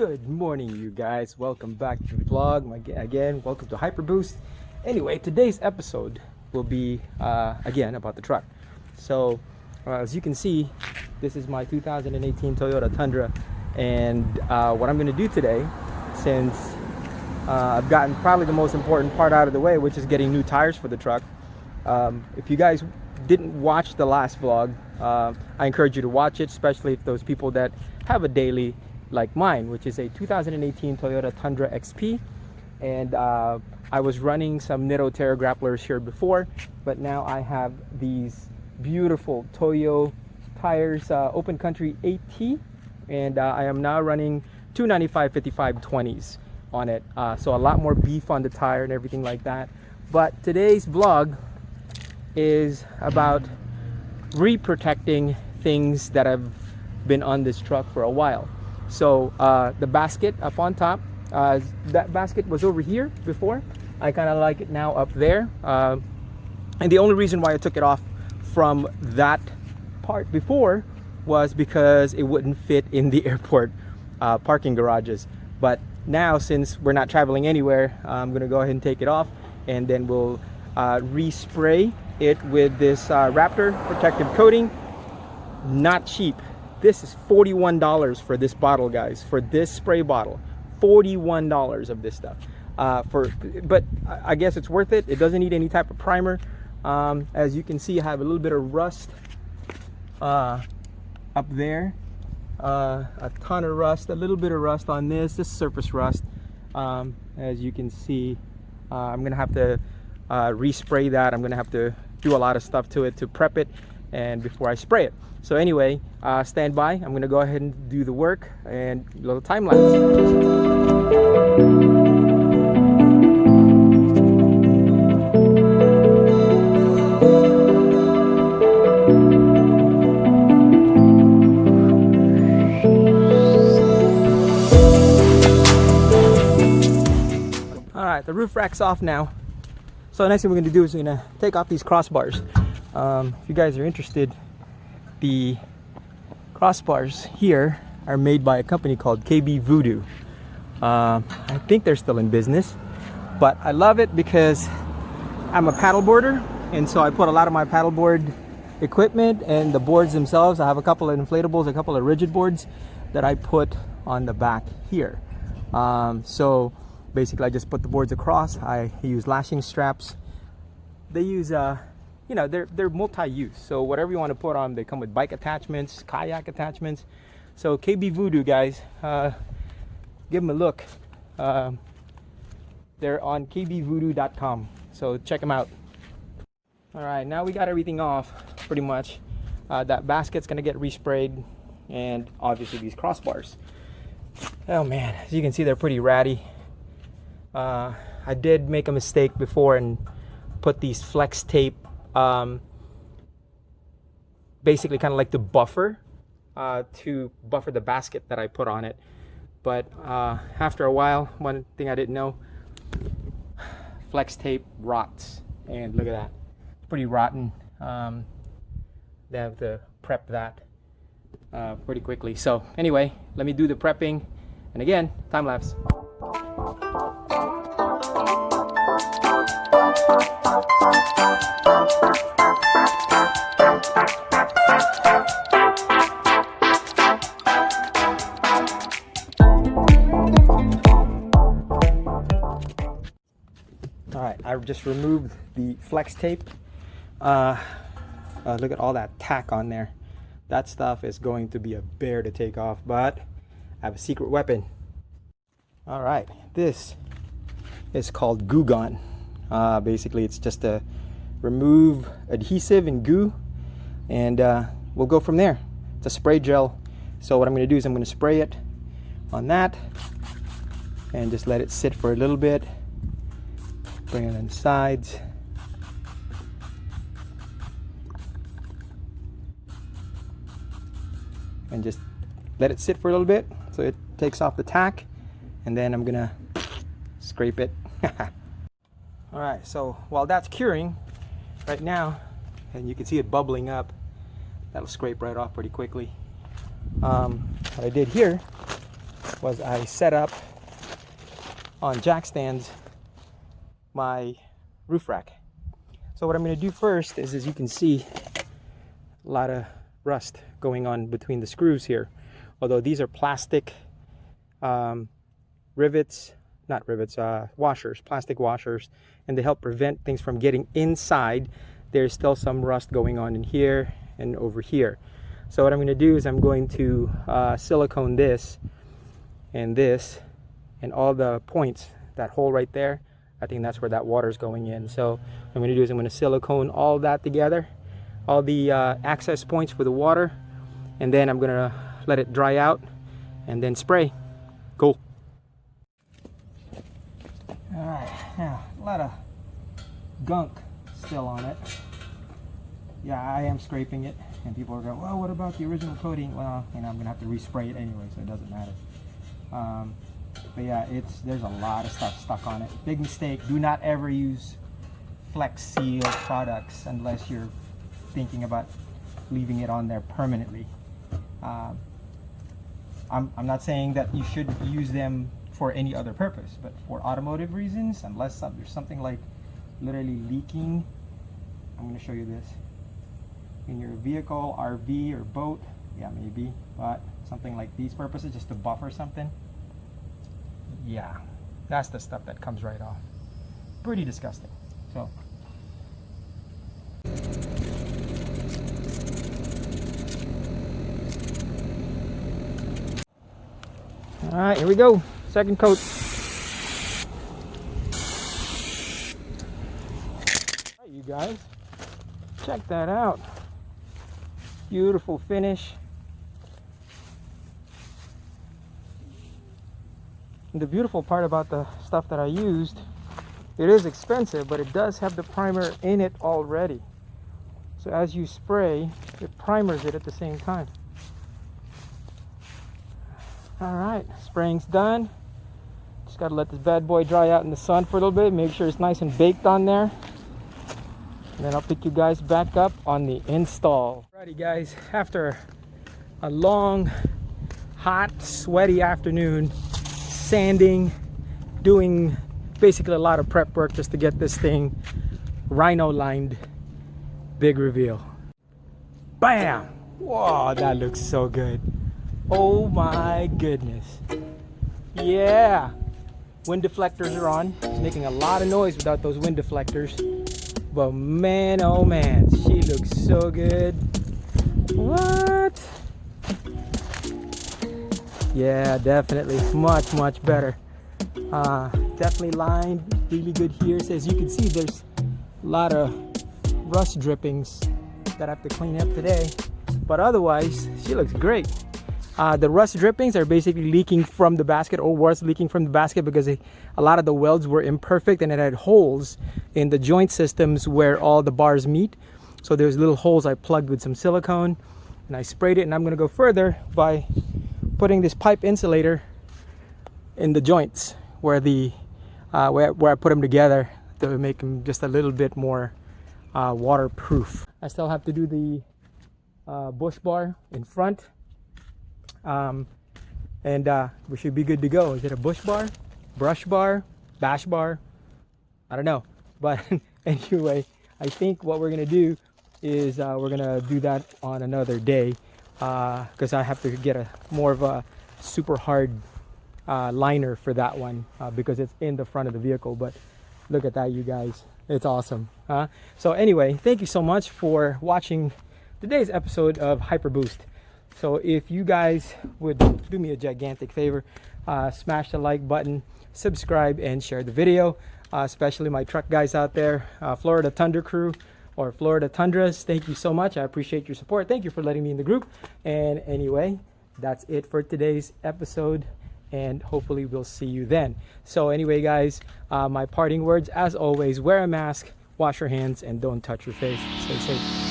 Good morning, you guys. Welcome back to the vlog. Again, welcome to Hyper Boost. Anyway, today's episode will be again about the truck. So as you can see, this is my 2018 Toyota Tundra, and what I'm going to do today, since I've gotten probably the most important part out of the way, which is getting new tires for the truck. If you guys didn't watch the last vlog, I encourage you to watch it, especially if those people that have a daily like mine, which is a 2018 Toyota Tundra XP. And I was running some Nitto Terra grapplers here before, but now I have these beautiful Toyo tires, Open Country 8T, and I am now running 295/55 20s on it, so a lot more beef on the tire and everything like that. But today's vlog is about re-protecting things that have been on this truck for a while. So the basket up on top, that basket was over here before. I kind of like it now up there, and the only reason why I took it off from that part before was because it wouldn't fit in the airport parking garages. But now, since we're not traveling anywhere, I'm gonna go ahead and take it off, and then we'll respray it with this Raptor protective coating. Not cheap. This is $41 for this bottle, guys, for this spray bottle. $41 of this stuff. But I guess it's worth it. It doesn't need any type of primer. As you can see, I have a little bit of rust up there. A ton of rust, a little bit of rust on this surface rust. As you can see, I'm gonna have to respray that. I'm gonna have to do a lot of stuff to it to prep it and before I spray it. So anyway, stand by. I'm gonna go ahead and do the work and a little time lapse. All right, the roof rack's off now. So the next thing we're gonna do is we're gonna take off these crossbars. If you guys are interested, the crossbars here are made by a company called voodoo. I think they're still in business, but I love it because I'm a paddleboarder, and so I put a lot of my paddleboard equipment and the boards themselves. I have a couple of inflatables, a couple of rigid boards that I put on the back here. So basically I just put the boards across. I use lashing straps. They use you know, they're multi-use, so whatever you want to put on, they come with bike attachments, kayak attachments. So voodoo, guys, give them a look. They're on kbvoodoo.com, so check them out. All right, now we got everything off pretty much. That basket's gonna get resprayed, and obviously these crossbars. Oh man, as you can see, they're pretty ratty. I did make a mistake before and put these flex tape, basically kind of like the buffer, to buffer the basket that I put on it. But after a while, one thing I didn't know, flex tape rots, and look at that, it's pretty rotten. They have to prep that pretty quickly. So anyway, let me do the prepping, and again, time lapse. All right, I just removed the flex tape. Look at all that tack on there. That stuff is going to be a bear to take off, but I have a secret weapon. All right, this is called Goo Gun. Basically, it's just a remove adhesive and goo, and we'll go from there. It's a spray gel. So what I'm going to do is I'm going to spray it on that and just let it sit for a little bit. Bring it on the sides. And just let it sit for a little bit so it takes off the tack, and then I'm gonna scrape it. All right, so while that's curing right now, and you can see it bubbling up, that'll scrape right off pretty quickly. What I did here was I set up on jack stands my roof rack. So what I'm going to do first is, as you can see, a lot of rust going on between the screws here. Although these are plastic washers, plastic washers, and they help prevent things from getting inside. There's still some rust going on in here and over here. So what I'm going to do is I'm going to silicone this and all the points, that hole right there. I think that's where that water is going in. So what I'm going to do is I'm going to silicone all that together, all the access points for the water, and then I'm going to let it dry out and then spray. Cool. All right, now a lot of gunk still on it. Yeah, I am scraping it, and people are going, well, what about the original coating? Well, you know, I'm gonna have to respray it anyway, so it doesn't matter. But yeah, there's a lot of stuff stuck on it. Big mistake. Do not ever use Flex Seal products unless you're thinking about leaving it on there permanently. I'm not saying that you should use them for any other purpose, but for automotive reasons, unless there's something like literally leaking. I'm going to show you this in your vehicle, RV or boat, yeah, maybe, but something like these purposes, just to buffer something, yeah, that's the stuff that comes right off. Pretty disgusting. So all right, here we go. Second coat. All right, you guys, check that out. Beautiful finish. And the beautiful part about the stuff that I used, it is expensive, but it does have the primer in it already. So as you spray, it primers it at the same time. All right, spraying's done. Just gotta let this bad boy dry out in the sun for a little bit, make sure it's nice and baked on there. And then I'll pick you guys back up on the install. Alrighty guys, after a long, hot, sweaty afternoon, sanding, doing basically a lot of prep work just to get this thing rhino lined, big reveal. Bam! Whoa, that looks so good. Oh my goodness. Yeah. Wind deflectors are on. It's making a lot of noise without those wind deflectors. But man, oh man, she looks so good. What? Yeah, definitely. Much better. Definitely lined. Really good here. So as you can see, there's a lot of rust drippings that I have to clean up today. But otherwise, she looks great. The rust drippings are basically leaking from the basket, or was leaking from the basket, because a lot of the welds were imperfect and it had holes in the joint systems where all the bars meet. So there's little holes I plugged with some silicone and I sprayed it, and I'm going to go further by putting this pipe insulator in the joints where where I put them together to make them just a little bit more waterproof. I still have to do the bush bar in front. We should be good to go. Is it a bush bar, brush bar, bash bar? I don't know. But anyway, I think what we're going to do is we're going to do that on another day, because I have to get more of a super hard liner for that one, because it's in the front of the vehicle. But look at that, you guys. It's awesome. So anyway, thank you so much for watching today's episode of Hyper Boost. So if you guys would do me a gigantic favor, smash the like button, subscribe, and share the video, especially my truck guys out there, Florida Tundra crew or Florida Tundras. Thank you so much. I appreciate your support. Thank you for letting me in the group. And anyway, that's it for today's episode, and hopefully we'll see you then. So anyway, guys, my parting words, as always, wear a mask, wash your hands, and don't touch your face. Stay safe.